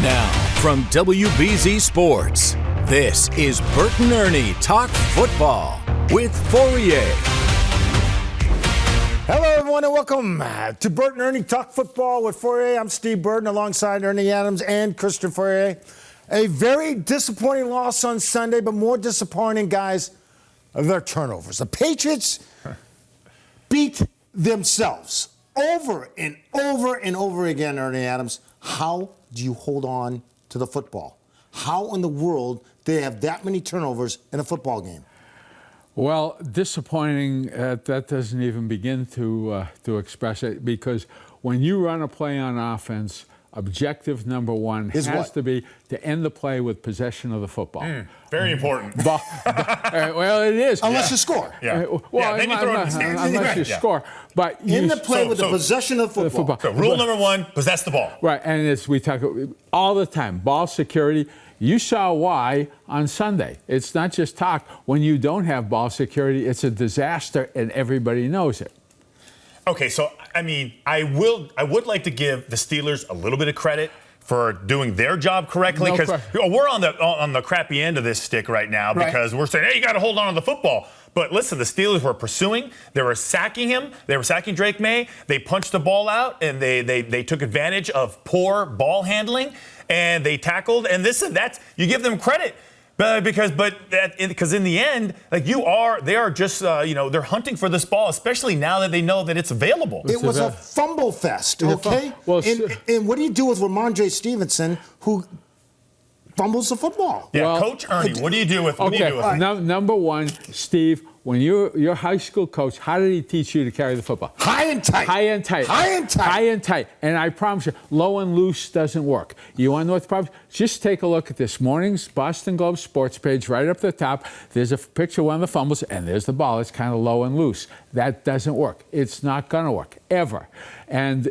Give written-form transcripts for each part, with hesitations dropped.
Now, from WBZ Sports, this is Burton Ernie Talk Football with Fauria. Hello, everyone, and welcome to Burton Ernie Talk Football with Fauria. I'm Steve Burton alongside Ernie Adams and Christian Fauria. A very disappointing loss on Sunday, but more disappointing, guys, their turnovers. The Patriots beat themselves over and over and over again, Ernie Adams. How do you hold on to the football? How in the world do they have that many turnovers in a football game? Well, disappointing, that doesn't even begin to express it, because when you run a play on offense, objective number one has to be to end the play with possession of the football. Very important. Well, it is. Unless you score. Unless you score. But in the play with the possession of football. So rule number one, possess the ball. Right, and we talk all the time, ball security. You saw why on Sunday. It's not just talk. When you don't have ball security, it's a disaster, and everybody knows it. Okay, so, I mean, I would like to give the Steelers a little bit of credit for doing their job correctly, because we're on the crappy end of this stick right now, because we're saying, hey, you got to hold on to the football. But listen, the Steelers were pursuing. They were sacking him. They were sacking Drake May. They punched the ball out, and they took advantage of poor ball handling, and they tackled. And you give them credit. Because in the end, they are just they're hunting for this ball, especially now that they know that it's available. It was a fumble fest, okay? And what do you do with Ramondre Stevenson, who fumbles the football? Yeah, Coach Ernie, what do you do with? Number one, Steve. When you're high school coach, how did he teach you to carry the football? High and tight. High and tight. High and tight. High and tight. And I promise you, low and loose doesn't work. You want to know what the problem is? Just take a look at this morning's Boston Globe sports page right up the top. There's a picture of one of the fumbles, and there's the ball. It's kind of low and loose. That doesn't work. It's not going to work, ever. And,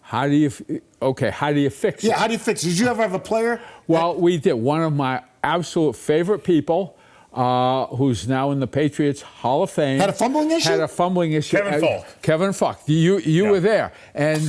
how do you fix it? Yeah, how do you fix it? Did you ever have a player? Well, we did. One of my absolute favorite people, who's now in the Patriots Hall of Fame. Had a fumbling issue? Kevin Falk. You were there. And,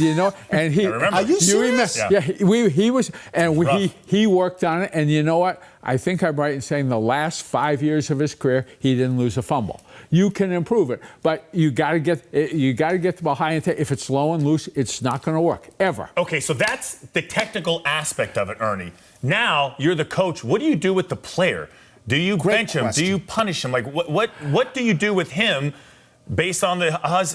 and he... I remember. Are you serious? He was... And he worked on it. And you know what? I think I'm right in saying the last 5 years of his career, he didn't lose a fumble. You can improve it, but you got to get the ball high and tight. If it's low and loose, it's not going to work, ever. Okay, so that's the technical aspect of it, Ernie. Now, you're the coach. What do you do with the player? Do you bench him? Do you punish him? Like, what do you do with him based on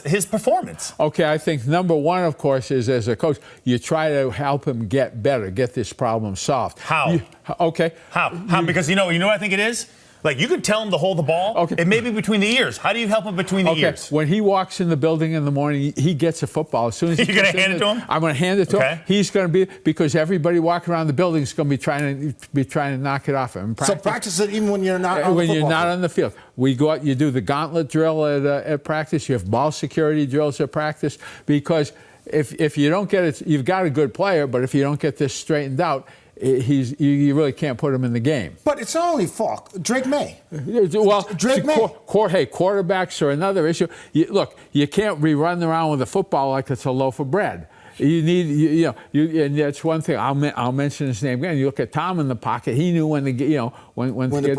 his performance? Okay, I think number one, of course, is as a coach, you try to help him get better, get this problem solved. How? How? Because you know what I think it is? Like, you could tell him to hold the ball. Okay. It may be between the ears. How do you help him between the ears? When he walks in the building in the morning, he gets a football. As soon as you're going to hand it to him? I'm going to hand it to him. He's going to be, because everybody walking around the building is going to be trying to knock it off him. So practice it even when you're not on the When you're not on the field. We go out, you do the gauntlet drill at practice. You have ball security drills at practice, because if you don't get it, you've got a good player, but if you don't get this straightened out, you really can't put him in the game. But it's not only Falk. Drake May. Well, Drake May. Quarterbacks are another issue. Look, you can't be running around with a football like it's a loaf of bread. You need, and that's one thing. I'll mention his name again. You look at Tom in the pocket. He knew when to get, when to get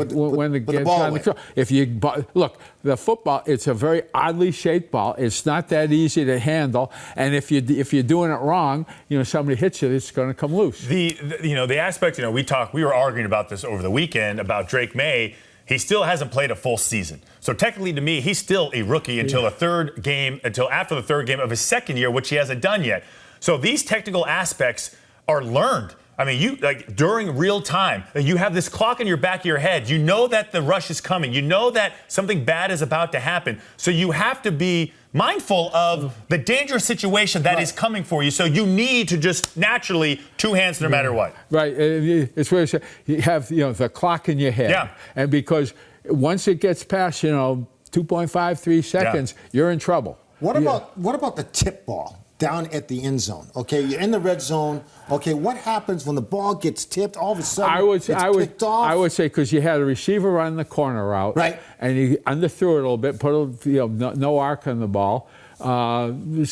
the ball on the control. If you look, the football, it's a very oddly shaped ball. It's not that easy to handle. And if you're doing it wrong, somebody hits you, it's going to come loose. The aspect, we were arguing about this over the weekend about Drake May. He still hasn't played a full season. So technically, to me, he's still a rookie until after the third game of his second year, which he hasn't done yet. So these technical aspects are learned. I mean, during real time, you have this clock in your back of your head. You know that the rush is coming. You know that something bad is about to happen. So you have to be mindful of the dangerous situation that is coming for you. So you need to just naturally two hands no matter what. Right. It's where you have the clock in your head. Yeah. And because once it gets past 2.5, 3 seconds, you're in trouble. What about the tip ball down at the end zone? Okay, you're in the red zone. Okay, what happens when the ball gets tipped? All of a sudden, picked off? I would say because you had a receiver run the corner route, right, and he underthrew it a little bit, put no arc on the ball, and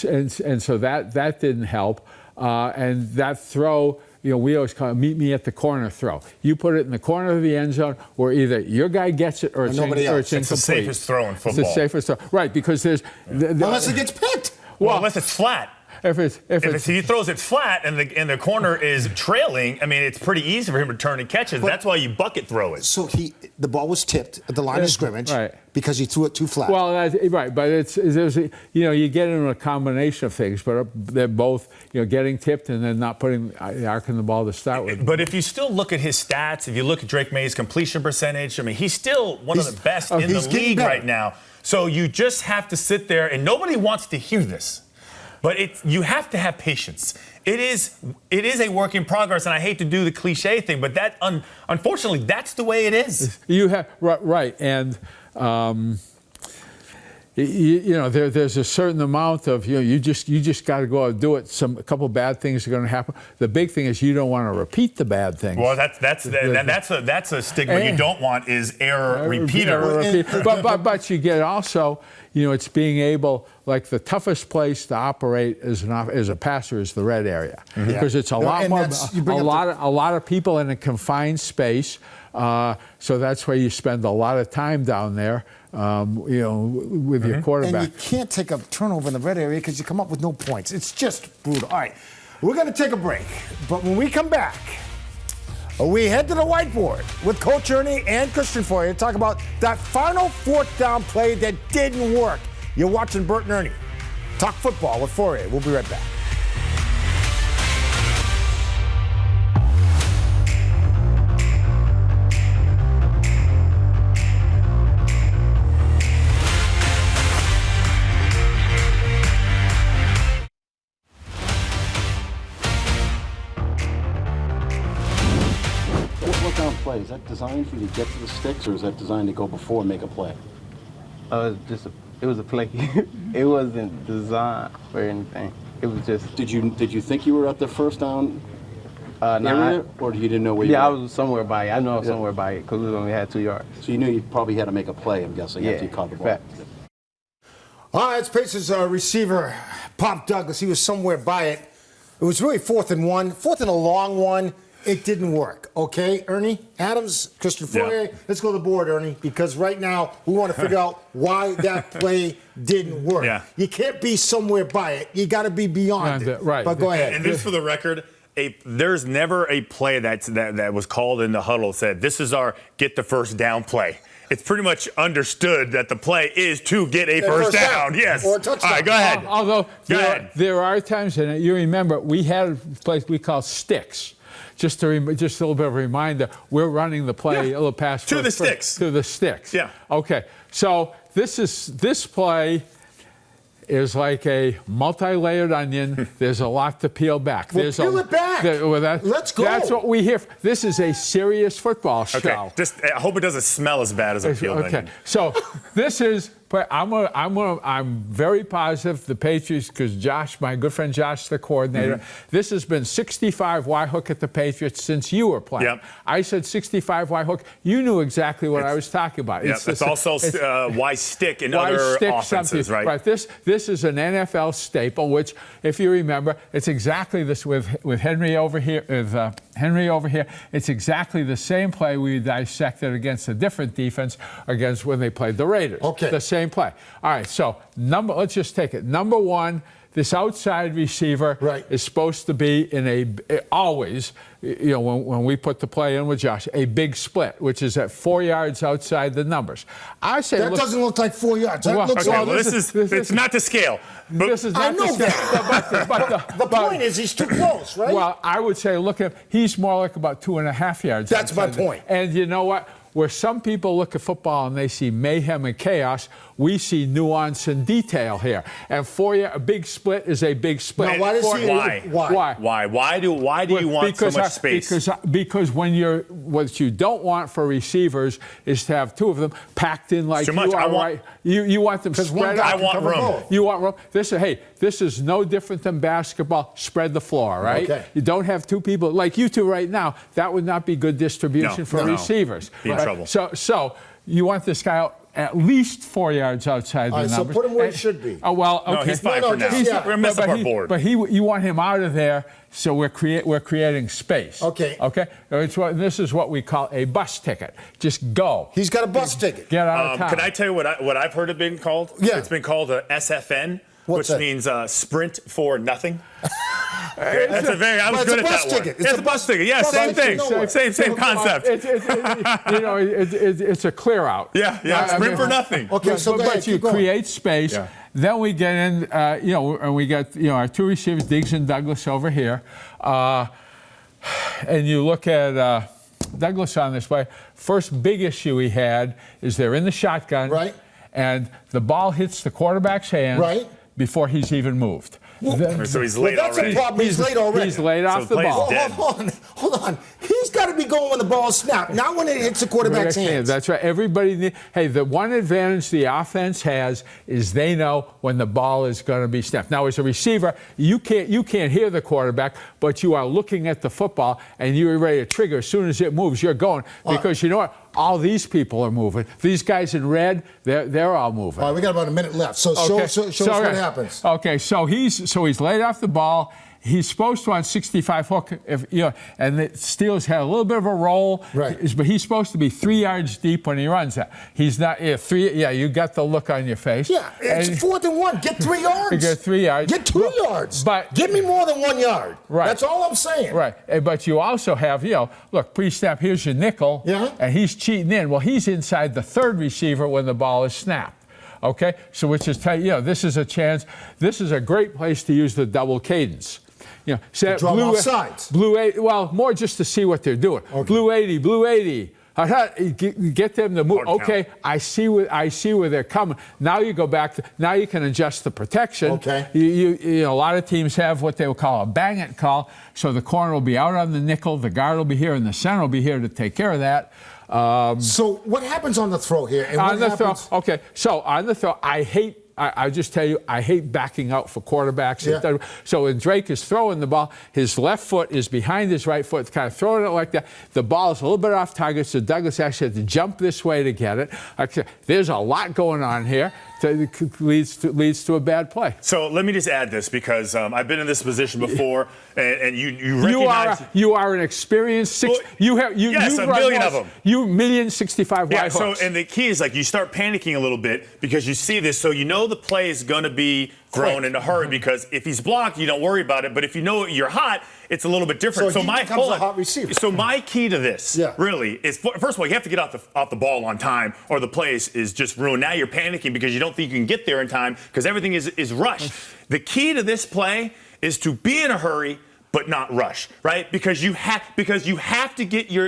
so that didn't help. And that throw, we always call it meet me at the corner throw. You put it in the corner of the end zone where either your guy gets it or it's incomplete. It's the safest throw in football. It's the safest throw. Right, because there's... unless it gets picked. Well, unless it's flat. If he throws it flat and the corner is trailing, I mean, it's pretty easy for him to turn and catch it. That's why you bucket throw it. So the ball was tipped at the line of scrimmage because he threw it too flat. Well, right, but you get into a combination of things, but they're both getting tipped and then not arcing the ball to start with. But if you still look at his stats, if you look at Drake May's completion percentage, I mean, he's still one of the best in the league right now. So you just have to sit there, and nobody wants to hear this. But you have to have patience. It is a work in progress, and I hate to do the cliche thing, but unfortunately, that's the way it is. You have right, and there's a certain amount of you just got to go out and do it. A couple bad things are going to happen. The big thing is you don't want to repeat the bad things. Well, that's a stigma you don't want is error repeater. But you get also. It's being able, like the toughest place to operate as a passer is the red area, because it's a lot of people in a confined space. So that's where you spend a lot of time down there, with your quarterback. And you can't take a turnover in the red area because you come up with no points. It's just brutal. All right, we're going to take a break, but when we come back, we head to the whiteboard with Coach Ernie and Christian Fauria to talk about that final fourth down play that didn't work. You're watching Burton Ernie talk football with Fauria. We'll be right back. Is that designed for you to get to the sticks, or is that designed to go before and make a play? It was a play. It wasn't designed for anything. It was just. Did you think you were at the first down area, or you didn't know where you were? Yeah, I was somewhere by it. I know I was somewhere by it because we only had 2 yards. So you knew you probably had to make a play, I'm guessing, after you caught the ball. Fact. All right, it's Pacers receiver, Pop Douglas. He was somewhere by it. It was really 4th and 1, 4th and a long one. It didn't work. Okay, Ernie Adams, Christian Fauria, let's go to the board, Ernie, because right now we want to figure out why that play didn't work. Yeah. You can't be somewhere by it. You got to be beyond it. Right. But go ahead. And just for the record, there's never a play that was called in the huddle said, this is our get the first down play. It's pretty much understood that the play is to get a first down. Yes. Or a touchdown. All right, go ahead. Although there are times, and you remember, we had a place we call sticks. Just a little bit of a reminder, we're running the play a little past to the sticks. To the sticks. Yeah. Okay. So this play is like a multi-layered onion. There's a lot to peel back. Well, peel it back. Let's go. That's what we hear. This is a serious football show. Okay. I hope it doesn't smell as bad as a peeled onion. Okay. So this is. But I'm very positive the Patriots, because Josh, my good friend Josh, the coordinator, this has been 65 Y-hook at the Patriots since you were playing. Yep. I said 65 Y-hook. You knew exactly what I was talking about. Yep. It's also Y-stick in other offenses, right? Right. This is an NFL staple, which, if you remember, it's exactly this with Henry over here. It's exactly the same play we dissected against a different defense against when they played the Raiders. Okay. The same play. All right, so let's just take it. Number one, this outside receiver is supposed to be always, when we put the play in with Josh, a big split, which is at 4 yards outside the numbers. I say that doesn't look like 4 yards. It's not to scale. This is not to scale. But the point is he's too close, right? Well, I would say look at he's more like about 2.5 yards. That's my point. And you know what? Where some people look at football and they see mayhem and chaos, we see nuance and detail here. And for you, a big split is a big split. Now, Why do you want so much space? Because what you don't want for receivers is to have two of them packed in like you are. Right? You want them spread out. I want room. You want room. This is no different than basketball. Spread the floor, right? Okay. You don't have two people like you two right now. That would not be good distribution for receivers. Be in trouble. So you want this guy out at least 4 yards outside the so numbers. put him where he should be. Oh, well, okay. No, he's fine No, for now. just- yeah. We're messing up our board. But you want him out of there, so we're creating space. Okay. Okay. This is what we call a bus ticket. Just go. He's got a bus ticket. Get out of town. Can I tell you what I've heard it being called? Yeah. It's been called a SFN, What's which that? means sprint for nothing. That's a very. I was But it's good a at bus that ticket. one. It's a bus ticket. Yeah, bus same ticket thing. nowhere. Same concept. It's a clear out. Yeah. Sprint for nothing. Okay, so go ahead, but you keep going. create space. Yeah. Then we get in, and we got our two receivers, Diggs and Douglas over here, and you look at Douglas on this play. First big issue he had is they're in the shotgun, Right. and the ball hits the quarterback's hand Right. before he's even moved. So he's late That's already. a problem. He's late already. He's laid off the the play's ball. dead. Hold on. He's got to be going when the ball is snapped, not when it hits the quarterback's hands. That's right. Everybody. Hey, the one advantage the offense has is they know when the ball is going to be snapped. Now, as a receiver, you can't hear the quarterback, but you are looking at the football and you're ready to trigger as soon as it moves. You're going because you know what? All these people are moving. These guys in red, they're all moving. All right, we got about a minute left. So show us what happens. Okay, so he's laid off the ball. He's supposed to on 65 hook, and the Steelers had a little bit of a roll, right? But he's supposed to be 3 yards deep when he runs that. He's not 3. Yeah, you got the look on your face. Yeah, it's 4th and 1. Get 3 yards. Get 3 yards. Get 2 yards. But give me more than 1 yard. Right. That's all I'm saying. Right. But you also have, look, pre-snap. Here's your nickel. Yeah. And he's cheating in. Well, he's inside the third receiver when the ball is snapped. Okay. So which is this is a chance. This is a great place to use the double cadence. Draw off sides. Blue 80, well, more just to see what they're doing. Okay. Blue 80. Get them to move. Okay, I see where they're coming. Now you go back. Now you can adjust the protection. Okay. A lot of teams have what they will call a bang it call. So the corner will be out on the nickel, the guard will be here, and the center will be here to take care of that. So what happens on the throw here? And on the happens? throw. Okay. So on the throw, I just tell you, I hate backing out for quarterbacks. Yeah. So when Drake is throwing the ball, his left foot is behind his right foot, kind of throwing it like that. The ball is a little bit off target, so Douglas actually had to jump this way to get it. There's a lot going on here that leads to a bad play. So let me just add this because I've been in this position before, and you recognize you are an experienced Well, yes, you've a run million most, of them. You 1,065,000 Yeah. wide So hooks. and the key is you start panicking a little bit because you see this, so you know the play is going to be thrown in a hurry because if he's blocked, you don't worry about it. But if you know you're hot, it's a little bit different. So he becomes a hot receiver. So my key to this really is, first of all, you have to get off the ball on time, or the play is just ruined. Now you're panicking because you don't think you can get there in time because everything is rushed. The key to this play is to be in a hurry but not rush, right? Because you have to get your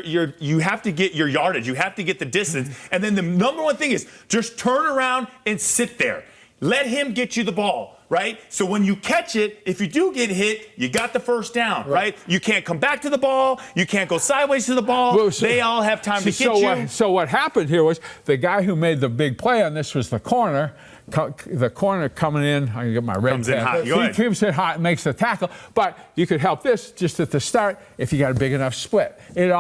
yardage, you have to get the distance, and then the number one thing is just turn around and sit there. Let him get you the ball, right? So when you catch it, if you do get hit, you got the first down, right? You can't come back to the ball. You can't go sideways to the ball. Well, they all have time to get you. So what happened here was the guy who made the big play on this was the corner. The corner coming in, I can get my red Comes in pen. hot. Go ahead. He comes in hot and makes the tackle. But you could help this just at the start if you got a big enough split. There's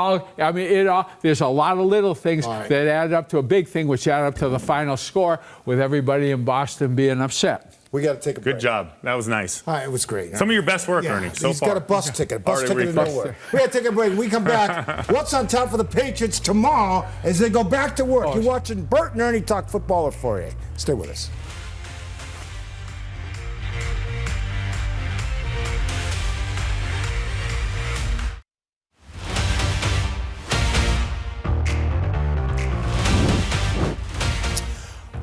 a lot of little things that add up to a big thing, which add up to the final score with everybody in Boston being upset. We got to take a break. Good job. That was nice. All right, it was great. Some of your best work, Ernie, so he's far. got a bus ticket. A bus Already ticket to nowhere. We got to take a break. When we come back, what's on top for the Patriots tomorrow as they go back to work? You're watching Burton Ernie talk football at Fauria. Stay with us.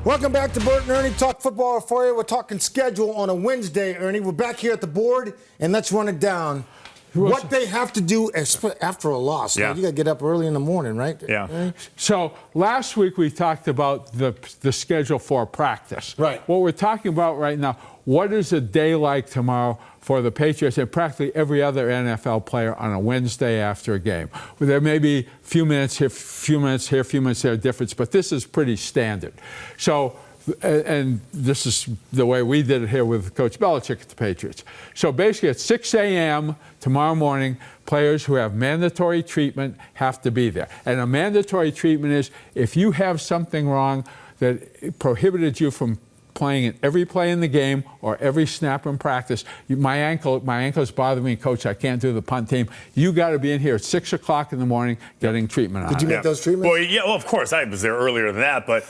Welcome back to Burton Ernie Talk Football for you. We're talking schedule on a Wednesday, Ernie. We're back here at the board, and let's run it down. What they have to do after a loss. Yeah. Now, you got to get up early in the morning, right? Yeah. Ernie? So last week we talked about the schedule for practice. Right. What we're talking about right now, what is a day like tomorrow for the Patriots and practically every other NFL player on a Wednesday after a game? Well, there may be a few minutes here, few minutes there difference, but this is pretty standard. So, and this is the way we did it here with Coach Belichick at the Patriots. So basically at 6 a.m. tomorrow morning, players who have mandatory treatment have to be there. And a mandatory treatment is if you have something wrong, that prohibited you from playing in every play in the game or every snap in practice. My ankle's bothering me, Coach. I can't do the punt team. You got to be in here at 6 o'clock in the morning getting treatment on it. Did you make those treatments? Well, yeah. Well, of course, I was there earlier than that. But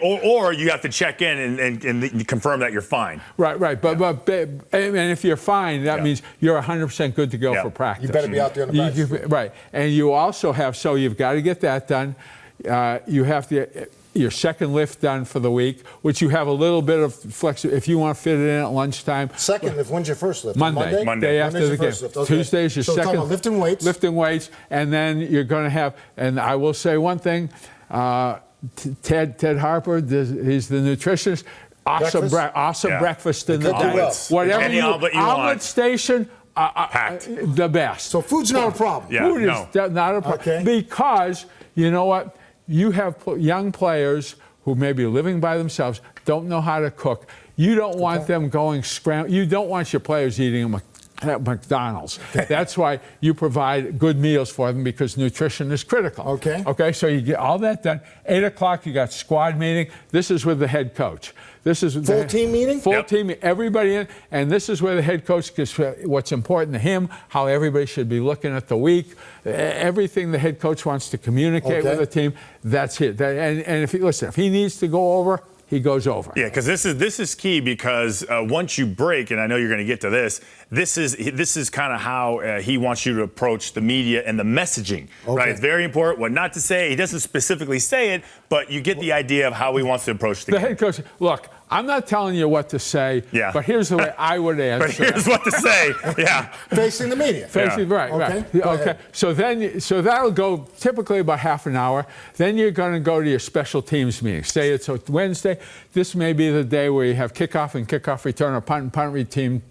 or you have to check in and confirm that you're fine. Right. But and if you're fine, that means you're 100% good to go for practice. You better be out there on the practice. Right. And you also have, so you've got to get that done. You have to. Your second lift done for the week, which you have a little bit of flexibility if you want to fit it in at lunchtime. Second lift, when's your first lift? Monday. Day after the game. Okay. Tuesday is your second. So lifting weights. Lifting weights, and then you're going to have, and I will say one thing, Ted Harper, he's the nutritionist. Awesome breakfast in the day. Well. Whatever you omelet station, packed. The best. So food's not a problem. Yeah, Food is not a problem. Because, you know what? You have young players who may be living by themselves, don't know how to cook. You don't want them going scramble. You don't want your players eating at McDonald's. That's why you provide good meals for them, because nutrition is critical. Okay, so you get all that done. 8 o'clock, you got squad meeting. This is with the head coach. This is full team meeting? Full team, everybody in. And this is where the head coach gets what's important to him, how everybody should be looking at the week. Everything the head coach wants to communicate with the team, that's it. And if he needs to go over, he goes over. Yeah, because this is key, because once you break, and I know you're going to get to this, this is kind of how he wants you to approach the media and the messaging. Right? It's very important what not to say. He doesn't specifically say it, but you get the idea of how he wants to approach the game. Head coach, look, I'm not telling you what to say, but here's the way I would answer. But here's what to say. Yeah. Facing the media. Right. Okay. So that'll go typically about half an hour. Then you're going to go to your special teams meeting. Say it's Wednesday. This may be the day where you have kickoff and kickoff return, or punt and punt return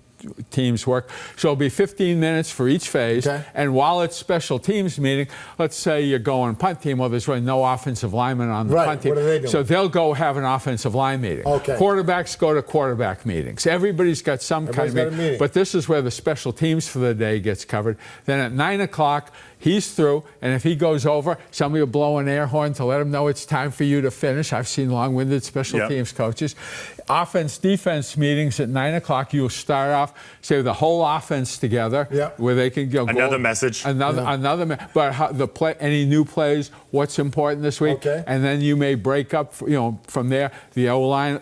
teams work. So it'll be 15 minutes for each phase. And while it's special teams meeting, let's say you're going punt team, well, there's really no offensive lineman on the punt team. What are they doing? So they'll go have an offensive line meeting. Quarterbacks go to quarterback meetings. Everybody's got some kind of meeting. But this is where the special teams for the day gets covered. Then at 9 o'clock, he's through, and if he goes over, somebody will blow an air horn to let him know it's time for you to finish. I've seen long-winded special teams coaches. Offense, defense meetings at 9 o'clock. You'll start off, say, the whole offense together, where they can go another message, but any new plays, what's important this week, and then you may break up. From there, the O-line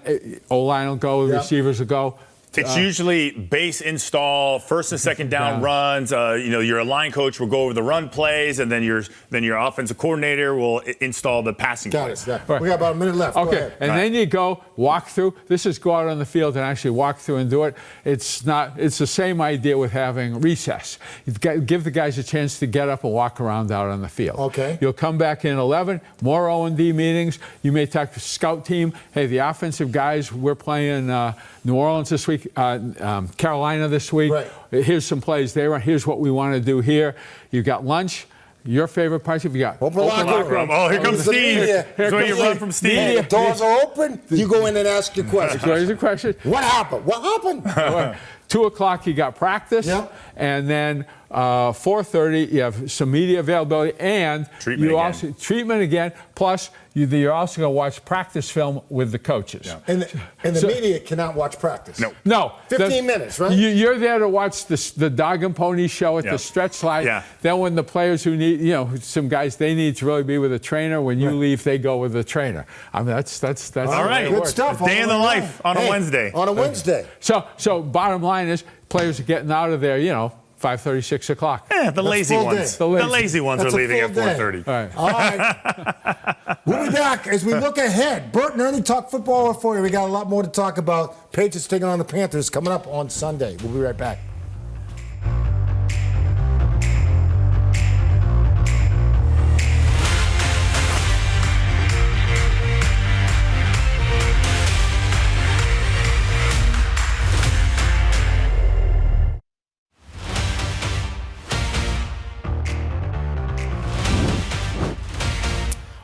will go, the receivers will go. It's usually base install, first and second down runs. Your line coach will go over the run plays, and then your offensive coordinator will install the passing plays. We got about a minute left. Okay, and then you go walk through. This is go out on the field and actually walk through and do it. It's the same idea with having recess. Give the guys a chance to get up and walk around out on the field. You'll come back in 11, more O&D meetings. You may talk to the scout team. Hey, the offensive guys, we're playing New Orleans this week. Carolina this week. Here's some plays there. Here's what we want to do here. You got lunch. Your favorite parts? You got open locker room. Oh, here comes Steve. Here's where you run from Steve. The doors are open. You go in and ask your questions. Raise a question. What happened? What happened? 2 o'clock, you got practice. And then 4:30, you have some media availability, and treatment again. Plus, you're also going to watch practice film with the coaches. And the media cannot watch practice. No. 15 minutes, right? You're there to watch the dog and pony show at the stretch slide. Then when the players who need, some guys, they need to really be with a trainer. When you leave, they go with the trainer. I mean, that's all right. Good stuff. Day in the life on a Wednesday. On a Wednesday. So bottom line is, players are getting out of there, 5:30, 6 o'clock. The lazy ones. The lazy ones are leaving at 4:30. All right. We'll be back as we look ahead. Burton Ernie talk football for you. We got a lot more to talk about. Patriots taking on the Panthers coming up on Sunday. We'll be right back.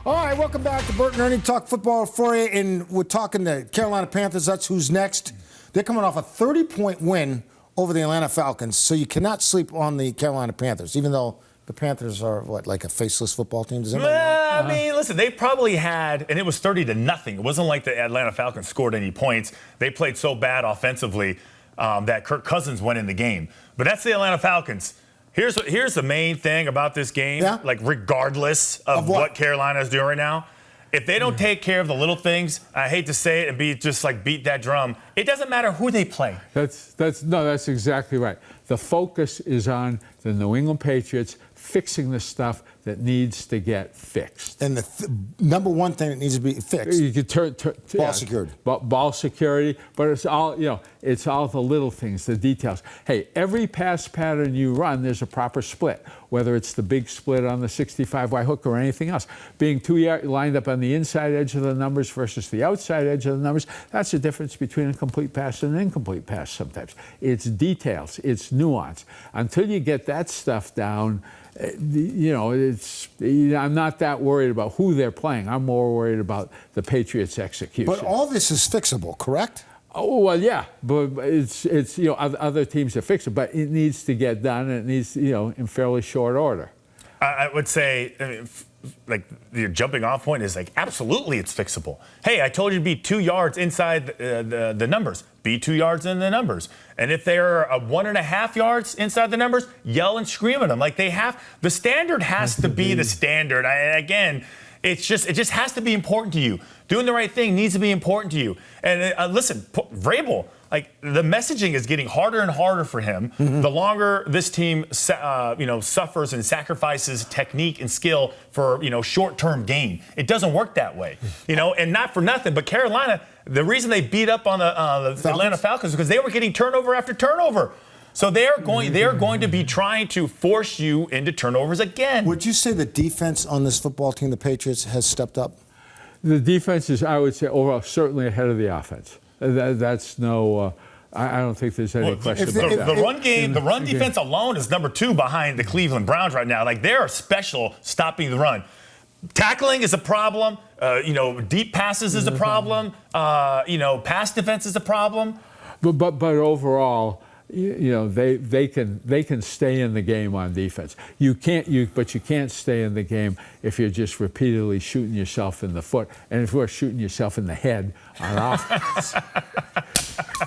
All right, welcome back to Burton Ernie Talk Football for you, and we're talking the Carolina Panthers. That's who's next. They're coming off a 30-point win over the Atlanta Falcons, so you cannot sleep on the Carolina Panthers, even though The Panthers are what, like a faceless football team? Does anybody know? I mean, listen, they probably had, and it was 30-0. It wasn't like the Atlanta Falcons scored any points. They played so bad offensively that Kirk Cousins went in the game. But that's the Atlanta Falcons. Here's the main thing about this game, like regardless of what Carolina is doing right now. If they don't take care of the little things, I hate to say it and be just like beat that drum, it doesn't matter who they play. That's exactly right. The focus is on the New England Patriots fixing the stuff that needs to get fixed. And the number one thing that needs to be fixed, you could ball security. Ball security, but it's all, it's all the little things, the details. Hey, every pass pattern you run, there's a proper split, whether it's the big split on the 65-Y hook or anything else. Being lined up on the inside edge of the numbers versus the outside edge of the numbers, that's the difference between a complete pass and an incomplete pass sometimes. It's details, it's nuance. Until you get that stuff down, I'm not that worried about who they're playing. I'm more worried about the Patriots' execution. But all this is fixable, correct? Oh, well, yeah, but it's other teams are fixable, but it needs to get done, and it needs, in fairly short order. I would say, like, your jumping off point is like, absolutely it's fixable. Hey, I told you to be 2 yards inside the numbers. Be 2 yards in the numbers. And if they're 1.5 yards inside the numbers, yell and scream at them. Like the standard has to be the standard. Again, it just has to be important to you. Doing the right thing needs to be important to you. And listen, Vrabel, like the messaging is getting harder and harder for him. Mm-hmm. The longer this team, suffers and sacrifices technique and skill for short-term gain, it doesn't work that way. And not for nothing, but Carolina, the reason they beat up on the Atlanta Falcons is because they were getting turnover after turnover. So they are going to be trying to force you into turnovers again. Would you say the defense on this football team, the Patriots, has stepped up? The defense is, I would say, overall certainly ahead of the offense. That's no. I don't think there's any question about that. The run defense alone is number 2 behind the Cleveland Browns right now. Like, they are special stopping the run. Tackling is a problem. Deep passes is a problem. Pass defense is a problem. But overall, they can stay in the game on defense. But you can't stay in the game if you're just repeatedly shooting yourself in the foot, and if you're shooting yourself in the head on offense.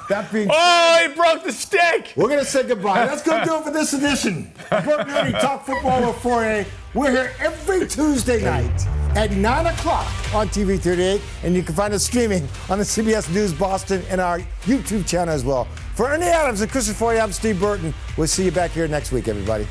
That being he broke the stick. We're gonna say goodbye. Let's go do it for this edition of Burton Ernie Talk Football with Fauria. We're here every Tuesday night at 9 o'clock on TV 38, and you can find us streaming on the CBS News Boston and our YouTube channel as well. For Ernie Adams and Christopher Fauria, I'm Steve Burton. We'll see you back here next week, everybody.